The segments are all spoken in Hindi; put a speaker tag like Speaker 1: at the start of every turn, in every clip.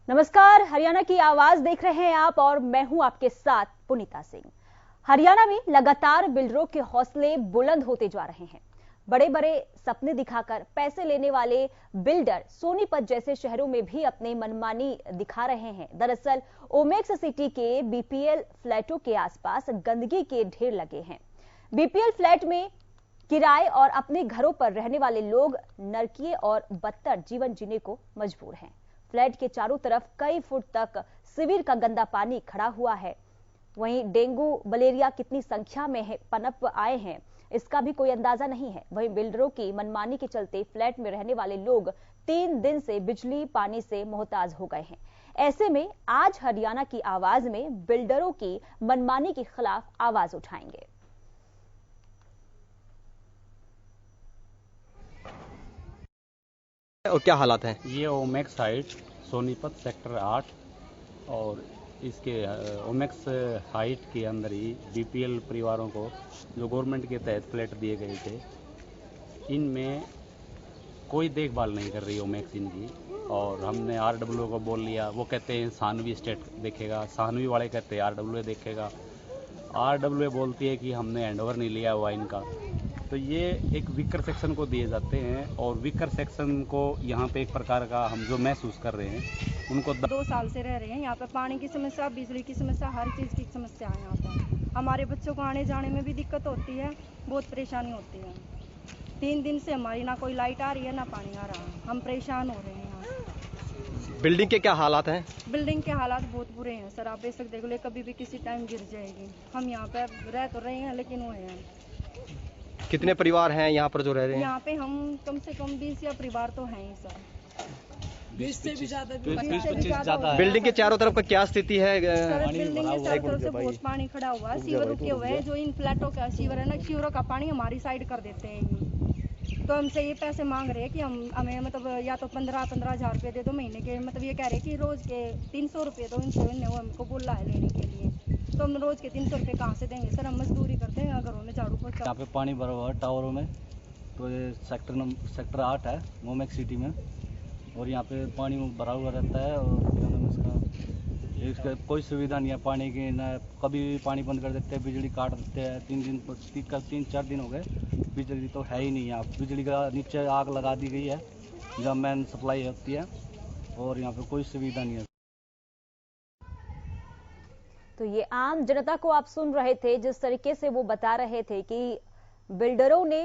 Speaker 1: नमस्कार, हरियाणा की आवाज देख रहे हैं आप और मैं हूं आपके साथ पुनीता सिंह। हरियाणा में लगातार बिल्डरों के हौसले बुलंद होते जा रहे हैं। बड़े बड़े सपने दिखाकर पैसे लेने वाले बिल्डर सोनीपत जैसे शहरों में भी अपने मनमानी दिखा रहे हैं। दरअसल ओमेक्स सिटी के बीपीएल फ्लैटों के आसपास गंदगी के ढेर लगे हैं। बीपीएल फ्लैट में किराए और अपने घरों पर रहने वाले लोग नरकीय और बदतर जीवन जीने को मजबूर हैं। फ्लैट के चारों तरफ कई फुट तक सीवर का गंदा पानी खड़ा हुआ है। वहीं डेंगू मलेरिया कितनी संख्या में पनप आए हैं, इसका भी कोई अंदाजा नहीं है। वहीं बिल्डरों की मनमानी के चलते फ्लैट में रहने वाले लोग 3 दिन से बिजली पानी से मोहताज हो गए हैं। ऐसे में आज हरियाणा की आवाज में बिल्डरों की मनमानी के खिलाफ आवाज उठाएंगे।
Speaker 2: और क्या हालात हैं?
Speaker 3: ये ओमेक्स हाइट सोनीपत सेक्टर 8 और इसके ओमेक्स हाइट के अंदर ही बीपीएल परिवारों को जो गवर्नमेंट के तहत फ्लैट दिए गए थे, इनमें कोई देखभाल नहीं कर रही ओमेक्स इनकी। और हमने आरडब्ल्यू को बोल लिया, वो कहते हैं सानवी स्टेट देखेगा, सानवी वाले कहते हैं आरडब्ल्यू देखेगा। आरडब्ल्यू बोलती है कि हमने हैंडओवर नहीं लिया हुआ इनका। तो ये एक वीकर सेक्शन को दिए जाते हैं और वीकर सेक्शन को यहाँ पे एक प्रकार का हम जो महसूस कर रहे हैं उनको
Speaker 4: 2 साल से रह रहे हैं यहाँ पे। पानी की समस्या, बिजली की समस्या, हर चीज़ की समस्या है यहाँ पर। हमारे बच्चों को आने जाने में भी दिक्कत होती है, बहुत परेशानी होती है। 3 दिन से हमारी ना कोई लाइट आ रही है ना पानी आ रहा है, हम परेशान हो रहे हैं यहाँ।
Speaker 2: बिल्डिंग के क्या हालात हैं?
Speaker 4: बिल्डिंग के हालात बहुत बुरे हैं सर, आप बेशक देख लो, कभी भी किसी टाइम गिर जाएगी। हम यहाँ पे रह तो रहे हैं लेकिन वो है।
Speaker 2: कितने परिवार हैं यहाँ पर जो रह रहे हैं?
Speaker 4: यहाँ पे हम कम से कम 20 या परिवार तो हैं ही सर।
Speaker 5: 20 से भी ज्यादा।
Speaker 4: 20-25
Speaker 2: बिल्डिंग के चारों तरफ का क्या स्थिति है?
Speaker 4: सर बिल्डिंग के चारों तरफ से बहुत पानी खड़ा हुआ है, सीवर रुके हुए हैं। जो इन फ्लैटों का सीवर है ना, सीवरों का पानी हमारी साइड कर देते हैं ये। तो हमसे ये पैसे मांग रहे हैं कि हमें मतलब या तो 15 हज़ार रुपये दे दो महीने के। मतलब ये कह रहे हैं कि रोज के 300 रुपये दो इनसे, वो हमको बोला है लेने के लिए। तो हम रोज के 300 रुपये कहाँ से देंगे सर? हम मजदूरी करते हैं, घरों में झाड़ू पोछा।
Speaker 6: यहाँ पे पानी भरा हुआ है टावरों में। तो ये सेक्टर 8 है ओमेक्स सिटी में, और यहाँ पे पानी भरा हुआ रहता है। और इसका कोई सुविधा नहीं है पानी की, ना कभी भी पानी बंद कर देते हैं, बिजली काट देते हैं। 3-4 दिन हो गए, बिजली तो है ही नहीं। यहाँ बिजली का नीचे आग लगा दी गई है जहाँ मेन सप्लाई होती है, और यहाँ पे कोई सुविधा नहीं है।
Speaker 1: तो ये आम जनता को आप सुन रहे थे, जिस तरीके से वो बता रहे थे कि बिल्डरों ने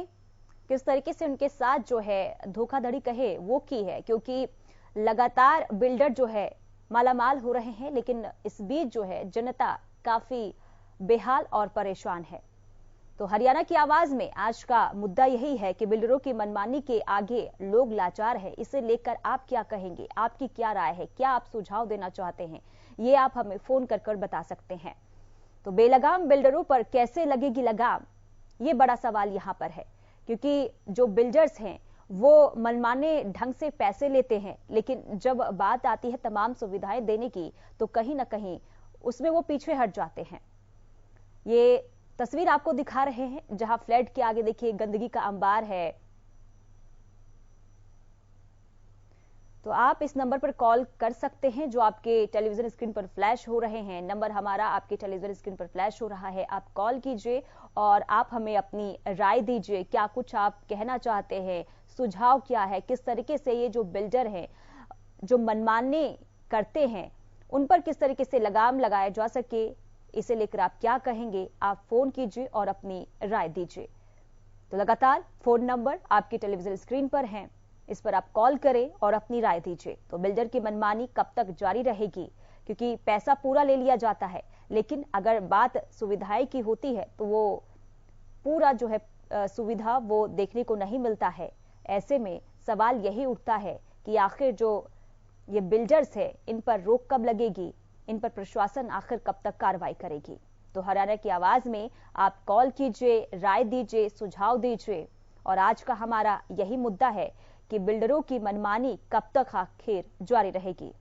Speaker 1: किस तरीके से उनके साथ जो है धोखाधड़ी कहे वो की है, क्योंकि लगातार बिल्डर जो है मालामाल हो रहे हैं। लेकिन इस बीच जो है जनता काफी बेहाल और परेशान है। तो हरियाणा की आवाज में आज का मुद्दा यही है कि बिल्डरों की मनमानी के आगे लोग लाचार है। इसे लेकर आप क्या कहेंगे, आपकी क्या राय है, क्या आप सुझाव देना चाहते हैं, ये आप हमें फोन कर बता सकते हैं। तो बेलगाम बिल्डरों पर कैसे लगेगी लगाम, ये बड़ा सवाल यहां पर है, क्योंकि जो बिल्डर्स हैं वो मनमाने ढंग से पैसे लेते हैं, लेकिन जब बात आती है तमाम सुविधाएं देने की तो कहीं ना कहीं उसमें वो पीछे हट जाते हैं। ये तस्वीर आपको दिखा रहे हैं जहां फ्लैट के आगे देखिए गंदगी का अंबार है। तो आप इस नंबर पर कॉल कर सकते हैं जो आपके टेलीविजन स्क्रीन पर फ्लैश हो रहे हैं। नंबर हमारा आपके टेलीविजन स्क्रीन पर फ्लैश हो रहा है, आप कॉल कीजिए और आप हमें अपनी राय दीजिए। क्या कुछ आप कहना चाहते हैं, सुझाव क्या है, किस तरीके से ये जो बिल्डर हैं जो मनमाने करते हैं उन पर किस तरीके से लगाम लगाया जा सके, इसे लेकर आप क्या कहेंगे, आप फोन कीजिए और अपनी राय दीजिए। तो लगातार फोन नंबर आपकी टेलीविजन स्क्रीन पर हैं, इस पर आप कॉल करें और अपनी राय दीजिए। तो बिल्डर की मनमानी कब तक जारी रहेगी, क्योंकि पैसा पूरा ले लिया जाता है, लेकिन अगर बात सुविधाएं की होती है तो वो पूरा जो है सुविधा वो देखने को नहीं मिलता है। ऐसे में सवाल यही उठता है कि आखिर जो ये बिल्डर्स है इन पर रोक कब लगेगी, इन पर प्रशासन आखिर कब तक कार्रवाई करेगी। तो हरियाणा की आवाज में आप कॉल कीजिए, राय दीजिए, सुझाव दीजिए। और आज का हमारा यही मुद्दा है कि बिल्डरों की मनमानी कब तक आखिर जारी रहेगी।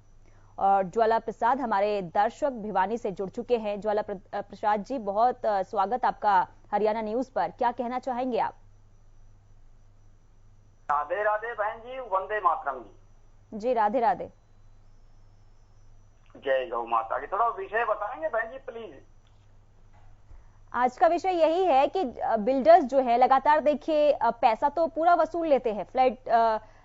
Speaker 1: और ज्वाला प्रसाद हमारे दर्शक भिवानी से जुड़ चुके हैं। ज्वाला प्रसाद जी, बहुत स्वागत आपका हरियाणा न्यूज पर, क्या कहना चाहेंगे आप?
Speaker 7: राधे राधे बहन जी, वंदे मातरम जी।
Speaker 1: जी राधे राधे।
Speaker 7: जय गौ माता की। थोड़ा विषय बताएंगे बहन जी प्लीज।
Speaker 1: आज का विषय यही है कि बिल्डर्स जो है लगातार देखिए पैसा तो पूरा वसूल लेते हैं फ्लैट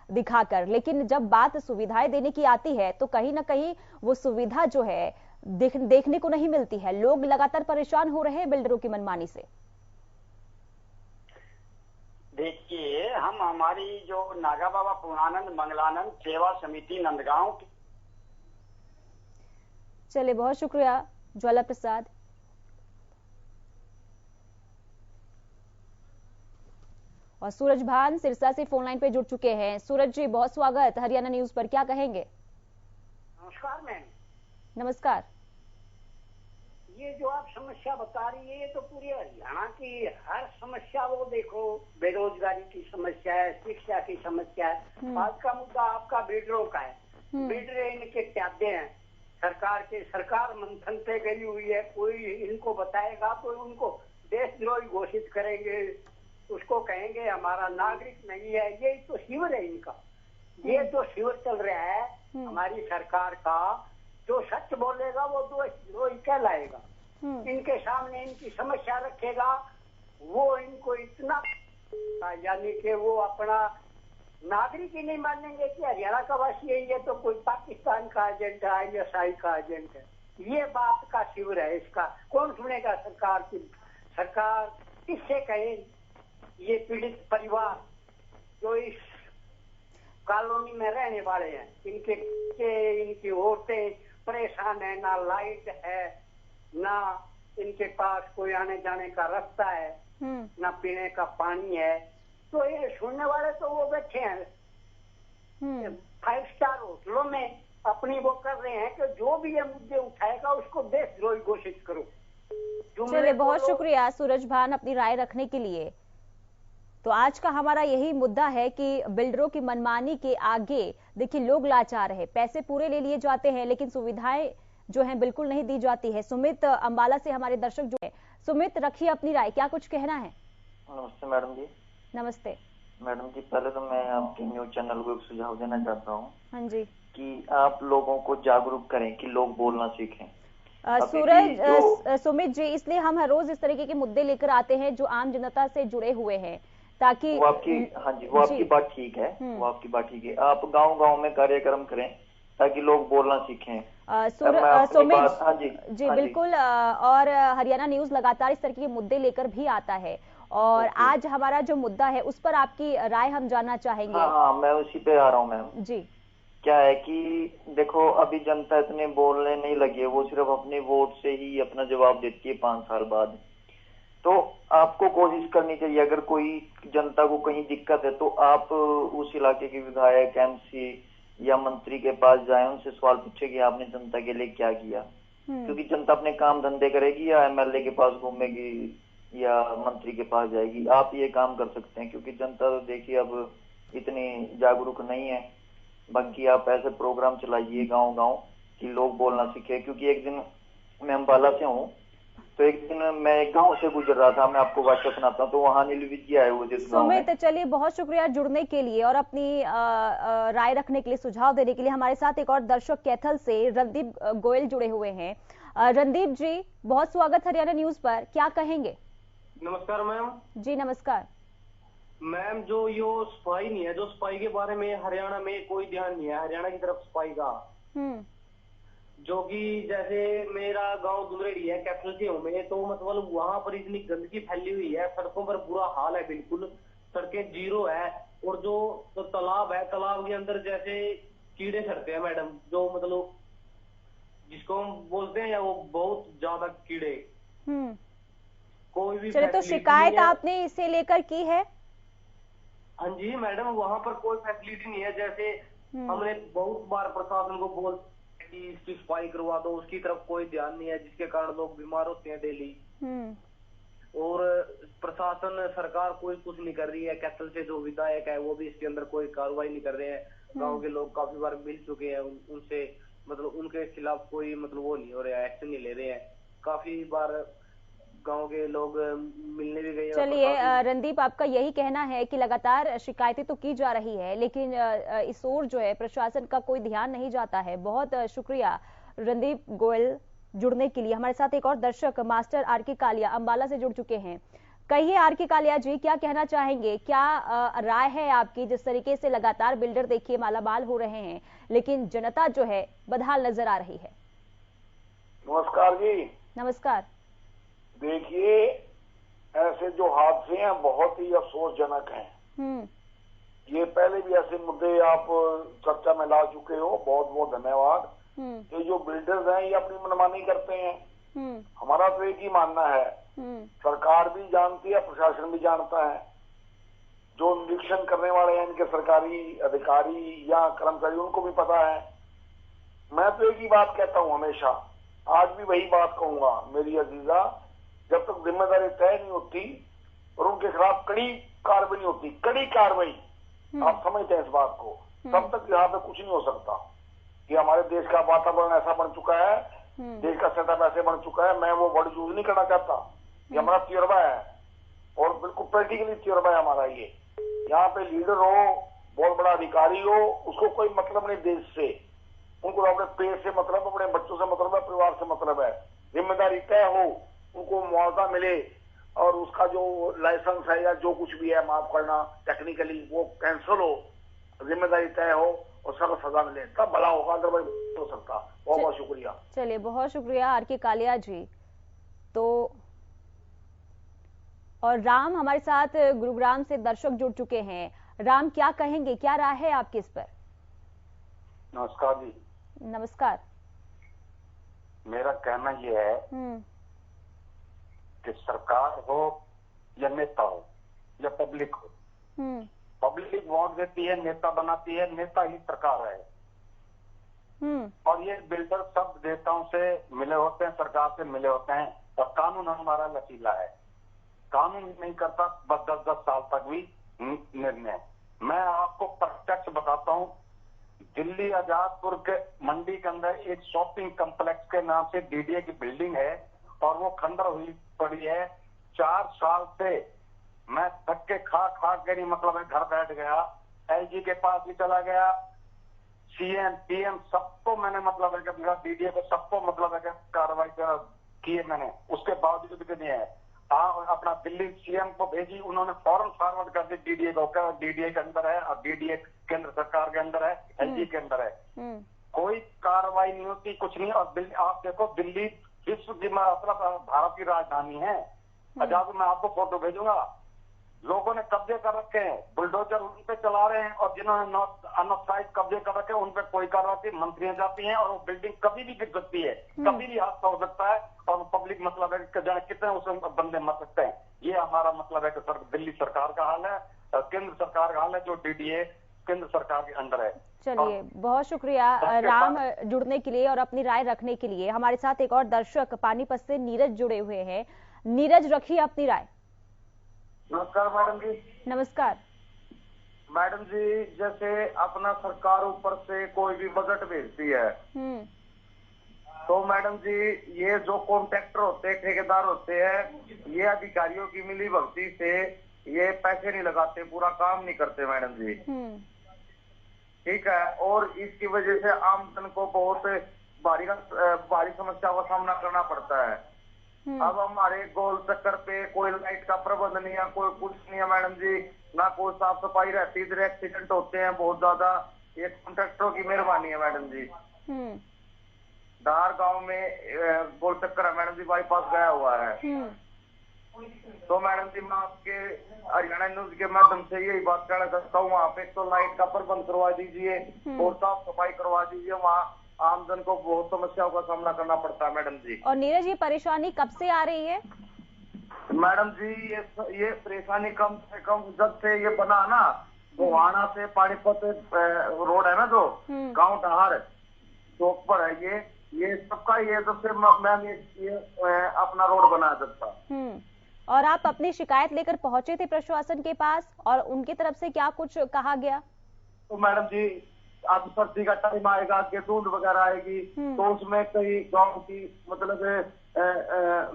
Speaker 1: दिखाकर, लेकिन जब बात सुविधाएं देने की आती है तो कहीं ना कहीं वो सुविधा जो है देखने को नहीं मिलती है। लोग लगातार परेशान हो रहे हैं बिल्डरों की मनमानी से।
Speaker 7: देखिए हम हमारी जो नागा बाबा पूर्णानंद मंगलानंद सेवा समिति नंदगांव की।
Speaker 1: चलिए बहुत शुक्रिया ज्वाला प्रसाद। और सूरज भान सिरसा से फोन लाइन पे जुड़ चुके हैं। सूरज जी बहुत स्वागत हरियाणा न्यूज पर, क्या कहेंगे?
Speaker 8: नमस्कार मैम।
Speaker 1: नमस्कार।
Speaker 8: ये जो आप समस्या बता रही है ये तो पूरी हरियाणा की हर समस्या, वो देखो बेरोजगारी की समस्या है, शिक्षा की समस्या है। आज का मुद्दा आपका बिल्डरों का है। बिल्डर इनके प्यादे हैं सरकार के, सरकार मंथन पे गई हुई है। कोई इनको बताएगा तो उनको देशद्रोही घोषित करेंगे, उसको कहेंगे हमारा नागरिक नहीं है। ये तो शिविर है इनका, ये तो शिविर चल रहा है हमारी सरकार का। जो सच बोलेगा वो देशद्रोही कहलाएगा। इनके सामने इनकी समस्या रखेगा, वो इनको इतना यानी कि वो अपना नागरिक ही नहीं मानेंगे कि हरियाणा का वासी है, ये तो कोई पाकिस्तान का एजेंट है, ISI का एजेंट है। ये बात का शिविर है इसका। कौन सुनेगा सरकार की? सरकार किससे कहे? ये पीड़ित परिवार जो इस कॉलोनी में रहने वाले हैं, इनकी औरतें परेशान है, ना लाइट है, ना इनके पास कोई आने जाने का रास्ता है, ना पीने का पानी है। तो ये सुनने वाले तो वो बैठे हैं 5 स्टार होटलों में अपनी वो कर रहे हैं कि जो भी ये मुद्दे उठाएगा उसको देशद्रोही घोषित करो।
Speaker 1: चलिए बहुत शुक्रिया सूरज भान अपनी राय रखने के लिए। तो आज का हमारा यही मुद्दा है कि बिल्डरों की मनमानी के आगे देखिए लोग लाचार है, पैसे पूरे ले लिए जाते हैं लेकिन सुविधाएं जो हैं बिल्कुल नहीं दी जाती है। सुमित अंबाला से हमारे दर्शक जो है, सुमित रखिए अपनी राय, क्या कुछ कहना है?
Speaker 9: नमस्ते मैडम जी।
Speaker 1: नमस्ते
Speaker 9: मैडम जी, पहले तो मैं आपके न्यूज चैनल को एक सुझाव देना चाहता हूँ।
Speaker 1: हाँ जी।
Speaker 9: कि आप लोगों को जागरूक करें कि लोग बोलना सीखें।
Speaker 1: सूरज सुमित जी, इसलिए हम हर रोज इस तरीके के मुद्दे लेकर आते हैं जो आम जनता से जुड़े हुए हैं, ताकि
Speaker 9: वो आपकी हाँ जी वो आपकी बात ठीक है, वो आपकी बात ठीक है। आप गांव-गांव में कार्यक्रम करें ताकि लोग बोलना सीखें।
Speaker 1: सुमित
Speaker 9: हाँ जी
Speaker 1: बिल्कुल। और हरियाणा न्यूज लगातार इस तरीके के मुद्दे लेकर भी आता है और आज हमारा जो मुद्दा है उस पर आपकी राय हम जानना चाहेंगे।
Speaker 9: हाँ, मैं उसी पे आ रहा हूँ मैम
Speaker 1: जी।
Speaker 9: क्या है कि देखो अभी जनता इतने बोलने नहीं लगी है, वो सिर्फ अपने वोट से ही अपना जवाब देती है 5 साल बाद। तो आपको कोशिश करनी चाहिए, अगर कोई जनता को कहीं दिक्कत है तो आप उस इलाके के विधायक, MC या मंत्री के पास जाएं, उनसे सवाल पूछे कि आपने जनता के लिए क्या किया। क्योंकि जनता अपने काम धंधे करेगी या MLA के पास घूमेगी या मंत्री के पास जाएगी। आप ये काम कर सकते हैं क्योंकि जनता तो देखिए अब इतनी जागरूक नहीं है। बाकी आप ऐसे प्रोग्राम चलाइए गांव-गांव कि लोग बोलना सीखे। क्योंकि एक दिन मैं अंबाला से हूँ, तो एक दिन मैं एक गांव से गुजर रहा था, मैं आपको वाक्य सुनाता हूँ। तो वहाँ नील विजय आए हुए थे इस गांव में।
Speaker 1: सुमित चलिए बहुत शुक्रिया जुड़ने के लिए और अपनी राय रखने के लिए, सुझाव देने के लिए। हमारे साथ एक और दर्शक कैथल से रणदीप गोयल जुड़े हुए हैं। रणदीप जी बहुत स्वागत हरियाणा न्यूज पर, क्या कहेंगे?
Speaker 10: नमस्कार मैम।
Speaker 1: जी नमस्कार
Speaker 10: मैम। जो ये सफाई नहीं है, जो सफाई के बारे में हरियाणा में कोई ध्यान नहीं है हरियाणा की तरफ सफाई का। जो कि जैसे मेरा गांव दुलरेड़ी है, कैथल से हूँ मैं, तो मतलब वहां पर इतनी गंदगी फैली हुई है, सड़कों पर बुरा हाल है, बिल्कुल सड़कें जीरो है। और जो तो तालाब है, तालाब के अंदर जैसे कीड़े चढ़ते हैं मैडम, जो मतलब जिसको हम बोलते हैं या वो बहुत ज्यादा कीड़े। कोई भी
Speaker 1: चलिए, तो शिकायत आपने इसे लेकर की है?
Speaker 10: हाँ जी मैडम, वहाँ पर कोई फैसिलिटी नहीं है। जैसे हमने बहुत बार प्रशासन को बोल कि इसकी सफाई करवा दो, उसकी तरफ कोई ध्यान नहीं है, जिसके कारण लोग बीमार होते हैं डेली। और प्रशासन सरकार कोई कुछ नहीं कर रही है। कैथल से जो विधायक है वो भी इसके अंदर कोई कार्रवाई नहीं कर रहे हैं। गांव के लोग काफी बार मिल चुके हैं, उनसे मतलब उनके खिलाफ कोई मतलब वो नहीं हो रहा है, एक्शन नहीं ले रहे हैं। काफी बार गांव के लोग मिलने भी गए।
Speaker 1: चलिए रणदीप, आपका यही कहना है कि लगातार शिकायतें तो की जा रही है लेकिन इस ओर जो है प्रशासन का कोई ध्यान नहीं जाता है। बहुत शुक्रिया रणदीप गोयल जुड़ने के लिए। हमारे साथ एक और दर्शक मास्टर आर.के. कालिया अंबाला से जुड़ चुके हैं। कहिए आर.के. कालिया जी, क्या कहना चाहेंगे, क्या राय है आपकी? जिस तरीके से लगातार बिल्डर देखिए मालामाल हो रहे हैं, लेकिन जनता जो है बदहाल नजर आ रही है।
Speaker 11: नमस्कार जी।
Speaker 1: नमस्कार।
Speaker 11: देखिए, ऐसे जो हादसे हैं बहुत ही अफसोसजनक हैं। ये पहले भी ऐसे मुद्दे आप चर्चा में ला चुके हो, बहुत बहुत धन्यवाद। ये जो बिल्डर्स हैं ये अपनी मनमानी करते हैं। हमारा तो एक ही मानना है, सरकार भी जानती है, प्रशासन भी जानता है, जो निरीक्षण करने वाले हैं इनके सरकारी अधिकारी या कर्मचारी उनको भी पता है। मैं तो एक ही बात कहता हूँ हमेशा, आज भी वही बात कहूंगा मेरी अजीजा, जब तक जिम्मेदारी तय नहीं होती और उनके खिलाफ कड़ी कार्रवाई नहीं होती, कड़ी कार्रवाई, आप समझते हैं इस बात को, तब तक यहाँ पे कुछ नहीं हो सकता। कि हमारे देश का वातावरण ऐसा बन चुका है, देश का सेटअप ऐसे बन चुका है, मैं वो वर्ड यूज नहीं करना चाहता, ये हमारा तजुर्बा है और बिल्कुल प्रैक्टिकली तजुर्बा है हमारा। ये यहाँ पे लीडर हो, बहुत बड़ा अधिकारी हो, उसको कोई मतलब नहीं देश से, उनको अपने पेट से मतलब, अपने बच्चों से मतलब है, परिवार से मतलब है। जिम्मेदारी तय हो, उनको मुआवजा मिले और उसका जो लाइसेंस है या जो कुछ भी है माफ करना टेक्निकली वो कैंसिल हो, जिम्मेदारी तय हो और सब सजा मिले, तब भला होगा, अदरवाइज हो सकता। बहुत बहुत शुक्रिया।
Speaker 1: चलिए, बहुत शुक्रिया आर.के. कालिया जी। तो और राम हमारे साथ गुरुग्राम से दर्शक जुड़ चुके हैं। राम, क्या कहेंगे, क्या राय है आपकी इस पर?
Speaker 12: नमस्कार जी।
Speaker 1: नमस्कार।
Speaker 12: मेरा कहना यह है कि सरकार हो या नेता हो या पब्लिक हो, पब्लिक वोट देती है, नेता बनाती है, नेता ही सरकार है। और ये बिल्डर सब नेताओं से मिले होते हैं, सरकार से मिले होते हैं, और कानून हमारा लचीला है, कानून नहीं करता बस 10-10 साल तक भी निर्णय। मैं आपको प्रत्यक्ष बताता हूँ, दिल्ली आजादपुर के मंडी के अंदर एक शॉपिंग कॉम्प्लेक्स के नाम से डीडीए की बिल्डिंग है और वो खंडर हुई पड़ी है। 4 साल से मैं धक्के खा के नहीं मतलब घर बैठ गया, एलजी के पास भी चला गया, सीएम पीएम सबको मैंने मतलब है कि डीडीए को सबको मतलब है कि कार्रवाई की है मैंने, उसके बावजूद भी नहीं है। अपना दिल्ली सीएम को भेजी, उन्होंने फौरन फॉरवर्ड कर दी डीडीए को, डीडीए के अंदर है और डीडीए केंद्र सरकार के अंदर है, एलजी के अंदर है, कोई कार्रवाई नहीं होती, कुछ नहीं। और आप देखो, दिल्ली विश्व की मतलब भारत की राजधानी है, आजाद मैं आपको फोटो भेजूंगा, लोगों ने कब्जे कर रखे हैं, बुलडोजर उन पे चला रहे हैं, और जिन्होंने अनऑथराइज्ड कब्जे कर रखे हैं उन पे कोई कार्रवाई, मंत्रियां जाती हैं और वो बिल्डिंग कभी भी गिर सकती है, कभी भी हादसा हो सकता है, और पब्लिक मतलब है कि जाने कितने उसमें बंदे मर सकते हैं। ये हमारा मतलब है कि दिल्ली सरकार का हाल है, केंद्र सरकार का हाल है, जो डीडीए केंद्र सरकार के अंदर है।
Speaker 1: चलिए, बहुत शुक्रिया राम जुड़ने के लिए और अपनी राय रखने के लिए। हमारे साथ एक और दर्शक पानीपत से नीरज जुड़े हुए हैं। नीरज, रखिए अपनी राय।
Speaker 10: नमस्कार मैडम जी।
Speaker 1: नमस्कार
Speaker 10: मैडम जी, जैसे अपना सरकार ऊपर से कोई भी बजट भेजती है, तो मैडम जी ये जो कॉन्ट्रैक्टर होते हैं, ठेकेदार होते हैं, ये अधिकारियों की मिली भगती से ये पैसे नहीं लगाते, पूरा काम नहीं करते मैडम जी, ठीक है। और इसकी वजह से आमजन को बहुत भारी समस्या का सामना करना पड़ता है। अब हमारे गोल चक्कर पे कोई लाइट का प्रबंध नहीं है, कोई कुछ नहीं है मैडम जी, ना कोई साफ सफाई रहती, इधर एक्सीडेंट होते हैं बहुत ज्यादा, ये कॉन्ट्रैक्टरों की मेहरबानी है मैडम जी। धार गांव में गोल चक्कर है मैडम जी, बाईपास गया हुआ है। तो मैडम जी मैं आपके हरियाणा न्यूज के माध्यम से यही बात कहना चाहता हूँ, वहाँ पे तो लाइट का प्रबंध करवा दीजिए और साफ सफाई करवा दीजिए, वहाँ आमजन को बहुत समस्याओं का सामना करना पड़ता है मैडम जी।
Speaker 1: और नीरज, ये परेशानी कब से आ रही है?
Speaker 10: मैडम जी ये परेशानी कम से कम जब से ये बना ना, गोहाना से पानीपत रोड है ना, जो गाँव टहार चौक पर है, ये सबका ये जब से मैम ये अपना रोड बना सकता।
Speaker 1: और आप अपनी शिकायत लेकर पहुंचे थे प्रशासन के पास, और उनकी तरफ से क्या कुछ कहा गया?
Speaker 10: तो मैडम जी अब सर्दी का टाइम आएगा, के धुंध वगैरह आएगी, तो उसमें कई गांव की मतलब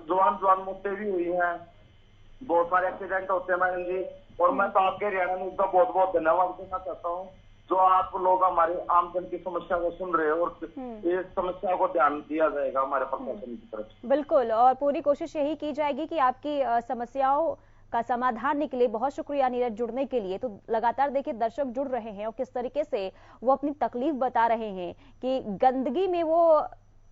Speaker 10: जवान मौतें भी हुई हैं, बहुत सारे एक्सीडेंट होते हैं मैडम जी। और मैं तो आपके हरियाणा न्यूज का बहुत बहुत धन्यवाद देना चाहता हूँ,
Speaker 12: जो आप लोग हमारे आमजन की समस्या को सुन रहे हो और इस समस्या को ध्यान दिया जाएगा हमारे प्रशासन की तरफ से।
Speaker 1: बिल्कुल, और पूरी कोशिश यही की जाएगी कि आपकी समस्याओं का समाधान निकले। बहुत शुक्रिया नीरज जुड़ने के लिए। तो लगातार देखिए दर्शक जुड़ रहे हैं और किस तरीके से वो अपनी तकलीफ बता रहे हैं कि गंदगी में वो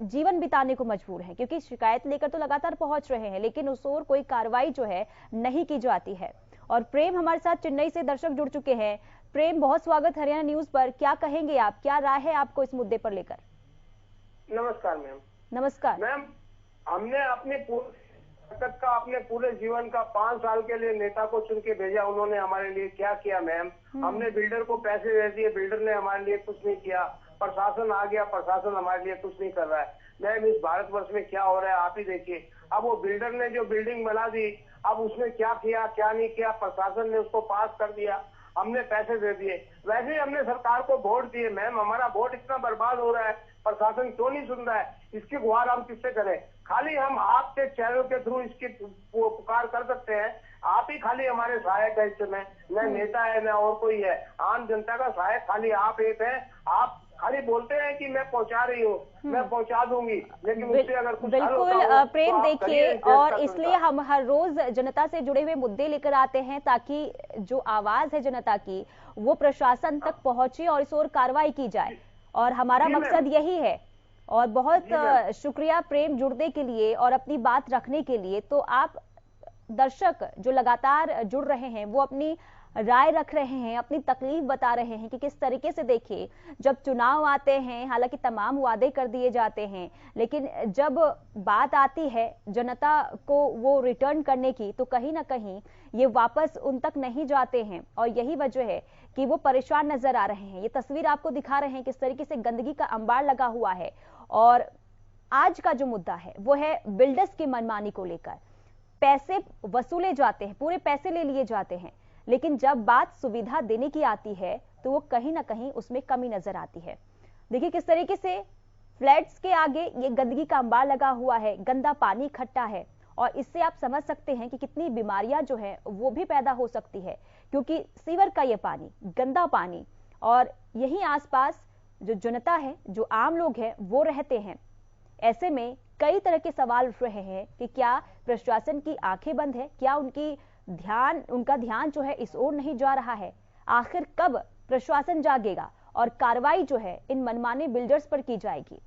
Speaker 1: जीवन बिताने को मजबूर है, क्योंकि शिकायत लेकर तो लगातार पहुंच रहे हैं लेकिन उस ओर कोई कार्रवाई जो है नहीं की जाती है। और प्रेम हमारे साथ चेन्नई से दर्शक जुड़ चुके हैं। प्रेम, बहुत स्वागत हरियाणा न्यूज पर। क्या कहेंगे आप, क्या राय है आपको इस मुद्दे पर लेकर?
Speaker 13: नमस्कार मैम।
Speaker 1: नमस्कार
Speaker 13: मैम, हमने अपने पूरे जीवन का 5 साल के लिए नेता को चुन के भेजा। उन्होंने हमारे लिए क्या किया मैम? हमने बिल्डर को पैसे दे दिए, बिल्डर ने हमारे लिए कुछ नहीं किया। प्रशासन आ गया, प्रशासन हमारे लिए कुछ नहीं कर रहा है। मैम, इस भारतवर्ष में क्या हो रहा है आप ही देखिए। अब वो बिल्डर ने जो बिल्डिंग बना दी, अब उसने क्या किया क्या नहीं किया, प्रशासन ने उसको पास कर दिया, हमने पैसे दे दिए। वैसे ही हमने सरकार को वोट दिए मैम, हमारा वोट इतना बर्बाद हो रहा है, प्रशासन क्यों नहीं सुन रहा है? इसकी गुहार हम किससे करें? खाली हम आपके चैनल के थ्रू इसकी पुकार कर सकते हैं। आप ही खाली हमारे सहायक है इस समय, न नेता है न और कोई है। आम जनता का सहायक खाली आप एक है। आप खाली बोलते हैं कि मैं पहुंचा रही हूँ, मैं पहुंचा दूंगी, लेकिन उससे अगर कुछ
Speaker 1: बिल्कुल प्रेम देखिए, और इसलिए हम हर रोज जनता से जुड़े हुए मुद्दे लेकर आते हैं ताकि जो आवाज है जनता की वो प्रशासन तक पहुंचे और इस ओर कार्रवाई की जाए, और हमारा मकसद यही है। और बहुत शुक्रिया प्रेम जुड़ने के लिए और अपनी बात रखने के लिए। तो आप दर्शक जो लगातार जुड़ रहे हैं वो अपनी राय रख रहे हैं, अपनी तकलीफ बता रहे हैं कि किस तरीके से देखिए जब चुनाव आते हैं, हालांकि तमाम वादे कर दिए जाते हैं, लेकिन जब बात आती है जनता को वो रिटर्न करने की तो कहीं ना कहीं ये वापस उन तक नहीं जाते हैं। और यही वजह है कि वो परेशान नजर आ रहे हैं। ये तस्वीर आपको दिखा रहे हैं किस तरीके से गंदगी का अंबार लगा हुआ है। और आज का जो मुद्दा है वो है बिल्डर्स की मनमानी को लेकर। पैसे वसूले जाते हैं, पूरे पैसे ले लिए जाते हैं, लेकिन जब बात सुविधा देने की आती है तो वो कहीं ना कहीं उसमें कमी नजर आती है। देखिए किस तरीके से फ्लैट्स के आगे ये गंदगी का अंबार लगा हुआ है, गंदा पानी इकट्ठा है, और इससे आप समझ सकते हैं कि कितनी बीमारियां जो है वो भी पैदा हो सकती है, क्योंकि सीवर का ये पानी, गंदा पानी, और यही आसपास जो जनता है, जो आम लोग हैं वो रहते हैं। ऐसे में कई तरह के सवाल उठ रहे हैं कि क्या प्रशासन की आंखें बंद है, क्या उनका ध्यान जो है इस ओर नहीं जा रहा है? आखिर कब प्रशासन जागेगा और कार्रवाई जो है इन मनमाने बिल्डर्स पर की जाएगी?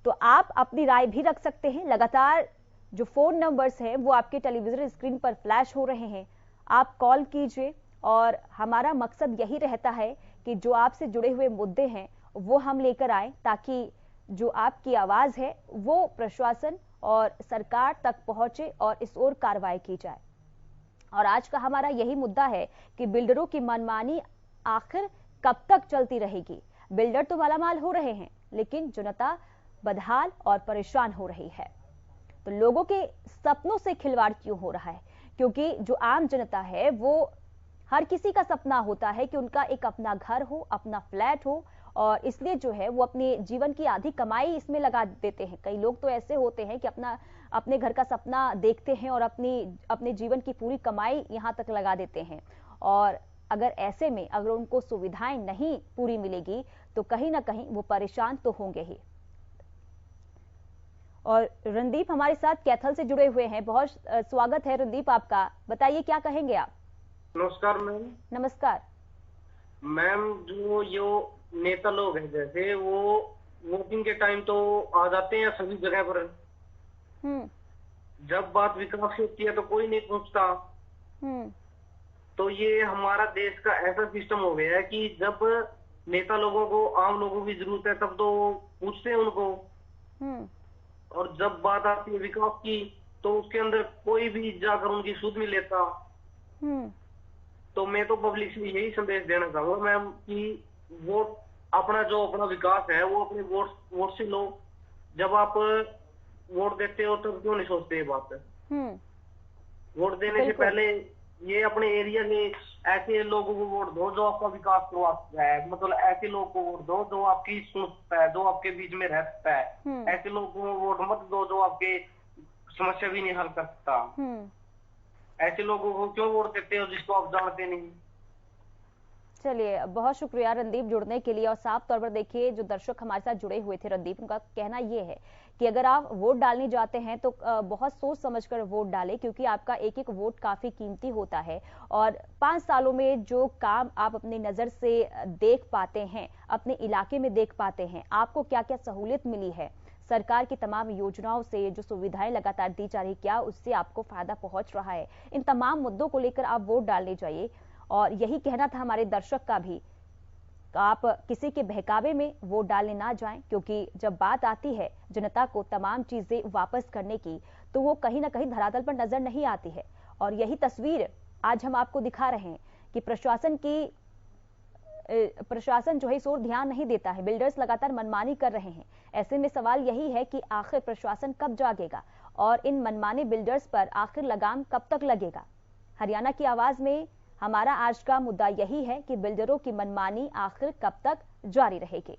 Speaker 1: तो आप अपनी राय भी रख सकते हैं। लगातार जो फोन नंबर्स हैं वो आपके टेलीविजन स्क्रीन पर फ्लैश हो रहे हैं, आप कॉल कीजिए। और हमारा मकसद यही रहता है कि जो आपसे जुड़े हुए मुद्दे हैं वो हम लेकर आए, ताकि जो आपकी आवाज है वो प्रशासन और सरकार तक पहुंचे और इस ओर कार्रवाई की जाए। और आज का हमारा यही मुद्दा है कि बिल्डरों की मनमानी आखिर कब तक चलती रहेगी? बिल्डर तो मालामाल हो रहे हैं, लेकिन जनता बदहाल और परेशान हो रही है। तो लोगों के सपनों से खिलवाड़ क्यों हो रहा है? क्योंकि जो आम जनता है वो, हर किसी का सपना होता है कि उनका एक अपना घर हो, अपना फ्लैट हो, और इसलिए जो है वो अपने जीवन की आधी कमाई इसमें लगा देते हैं। कई लोग तो ऐसे होते हैं कि अपने घर का सपना देखते हैं और अपने जीवन की पूरी कमाई यहां तक लगा देते हैं। और अगर ऐसे में अगर उनको सुविधाएं नहीं पूरी मिलेगी तो कहीं ना कहीं वो परेशान तो होंगे ही। और रणदीप हमारे साथ कैथल से जुड़े हुए हैं। बहुत स्वागत है रणदीप आपका, बताइए क्या कहेंगे आप?
Speaker 10: नमस्कार मैम।
Speaker 1: नमस्कार
Speaker 10: मैम, जो नेता लोग हैं जैसे वो वोटिंग के टाइम तो आ जाते हैं सभी जगह पर, जब बात विकास की होती है तो कोई नहीं पूछता। तो ये हमारा देश का ऐसा सिस्टम हो गया है कि जब नेता लोगों को आम लोगों की जरूरत है तब तो पूछते हैं उनको, और जब बात आती है विकास की तो उसके अंदर कोई भी जाकर उनकी सुध नहीं लेता। तो मैं तो पब्लिक से यही संदेश देना चाहूंगा मैम कि वोट अपना विकास है वो अपने वोट से लो। जब आप वोट देते हो तो क्यों नहीं सोचते ये बात है? वोट देने से पहले ये अपने एरिया के ऐसे लोगों को वोट दो जो आपका विकास करवा सकता है, मतलब ऐसे लोग को वोट दो जो आपकी सुन सकता है, जो आपके बीच में रह सकता है। ऐसे लोगों को वोट मत दो जो आपके समस्या भी नहीं हल कर सकता। ऐसे लोगों को क्यों वोट देते हो जिसको आप जानते नहीं?
Speaker 1: चलिए, बहुत शुक्रिया रणदीप जुड़ने के लिए। और साफ तौर पर देखिए, जो दर्शक हमारे साथ जुड़े हुए थे रणदीप, उनका कहना ये है कि अगर आप वोट डालने जाते हैं तो बहुत सोच समझकर वोट डालें, क्योंकि आपका एक एक वोट काफी कीमती होता है। और 5 सालों में जो काम आप अपनी नजर से देख पाते हैं, अपने इलाके में देख पाते हैं, आपको क्या क्या सहूलियत मिली है, सरकार की तमाम योजनाओं से जो सुविधाएं लगातार दी जा रही, क्या उससे आपको फायदा पहुंच रहा है, इन तमाम मुद्दों को लेकर आप वोट डालने जाइए। और यही कहना था हमारे दर्शक का भी, आप किसी के बहकावे में वोट डालने ना जाएं, क्योंकि जब बात आती है जनता को तमाम चीजें वापस करने की, तो वो कहीं ना कहीं धरातल पर नजर नहीं आती है। और यही तस्वीर आज हम आपको दिखा रहे हैं कि प्रशासन जो है इस ओर ध्यान नहीं देता है, बिल्डर्स लगातार मनमानी कर रहे हैं। ऐसे में सवाल यही है कि आखिर प्रशासन कब जागेगा और इन मनमाने बिल्डर्स पर आखिर लगाम कब तक लगेगा। हरियाणा की आवाज में हमारा आज का मुद्दा यही है कि बिल्डरों की मनमानी आखिर कब तक जारी रहेगी।